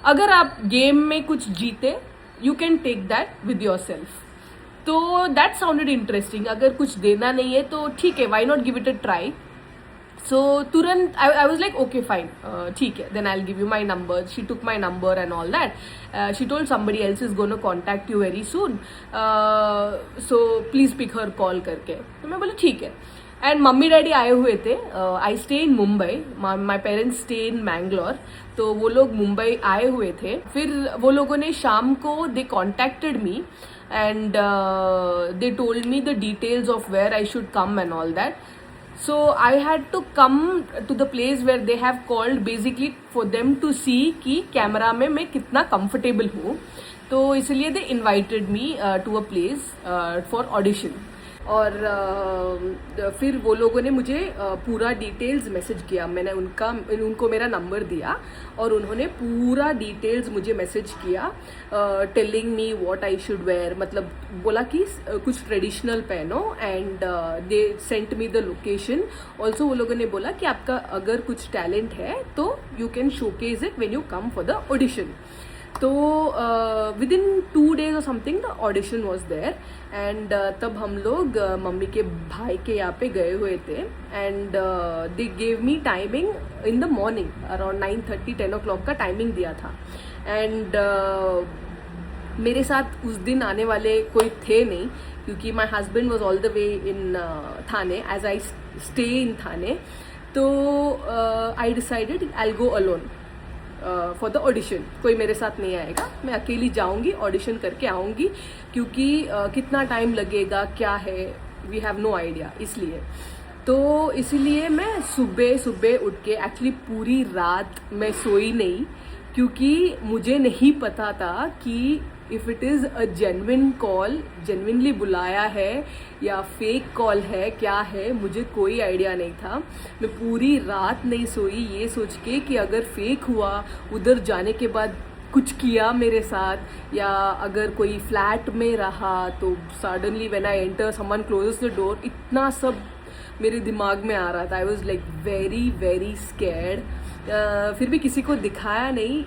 अगर आप गेम में कुछ जीते you can take that with yourself. तो दैट साउंडेड इंटरेस्टिंग. अगर कुछ देना नहीं है तो ठीक है, why not give it a try. So तुरंत I was like okay fine, ठीक है, then I'll give you my number. She took my number and all that. She told somebody else is going to contact you very soon, so please pick her call करके. तो मैं बोली ठीक है. And mummy daddy आए हुए थे. आई stay in Mumbai, my parents stay in Mangalore. तो वो लोग मुंबई आए हुए थे. फिर वो लोगों ने शाम को they contacted me and they told me the details of where I should come and all that. So I had to come to the place where they have called basically for them to see कि camera में मैं कितना comfortable हूँ. तो इसलिए they invited me to a place for audition. और फिर वो लोगों ने मुझे पूरा डिटेल्स मैसेज किया. मैंने उनको मेरा नंबर दिया और उन्होंने पूरा डिटेल्स मुझे मैसेज किया telling me what I should wear. मतलब बोला कि कुछ ट्रेडिशनल पहनो and they sent me the location. Also वो लोगों ने बोला कि आपका अगर कुछ टैलेंट है तो you can showcase it when you come for the audition. तो विद इन 2 days और something the audition was there. And तब हम लोग मम्मी के भाई के यहाँ पे गए हुए थे. And they gave me timing in the morning around 9:30-10 o'clock का टाइमिंग दिया था. एंड मेरे साथ उस दिन आने वाले कोई थे नहीं क्योंकि my husband was all the way in Thane as I stay in Thane. तो I decided I go alone for the audition. कोई मेरे साथ नहीं आएगा, मैं अकेली जाऊंगी, ऑडिशन करके आऊंगी. क्योंकि कितना टाइम लगेगा क्या है वी हैव नो आइडिया. इसलिए मैं सुबह उठ के एक्चुअली पूरी रात मैं सोई नहीं क्योंकि मुझे नहीं पता था कि if it is a genuine call, genuinely बुलाया है या फेक कॉल है, क्या है, मुझे कोई आइडिया नहीं था. मैं पूरी रात नहीं सोई ये सोच के कि अगर फेक हुआ, उधर जाने के बाद कुछ किया मेरे साथ, या अगर कोई फ्लैट में रहा तो suddenly when I enter someone closes the door. इतना सब मेरे दिमाग में आ रहा था. I was like very very scared. फिर भी किसी को दिखाया नहीं.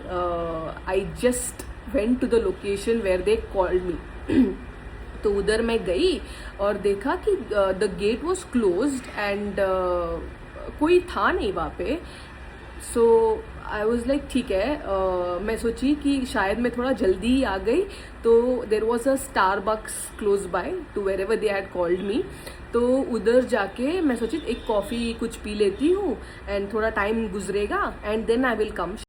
I just went to the location where they called me. तो उधर मैं गई और देखा कि the gate was closed and कोई था नहीं वहाँ पे. So I was like ठीक है. मैं सोची कि शायद मैं थोड़ा जल्दी ही आ गई. तो there was a Starbucks close by to wherever they had called me. तो उधर जाके मैं सोची एक कॉफ़ी कुछ पी लेती हूँ एंड थोड़ा टाइम गुजरेगा and then I will come.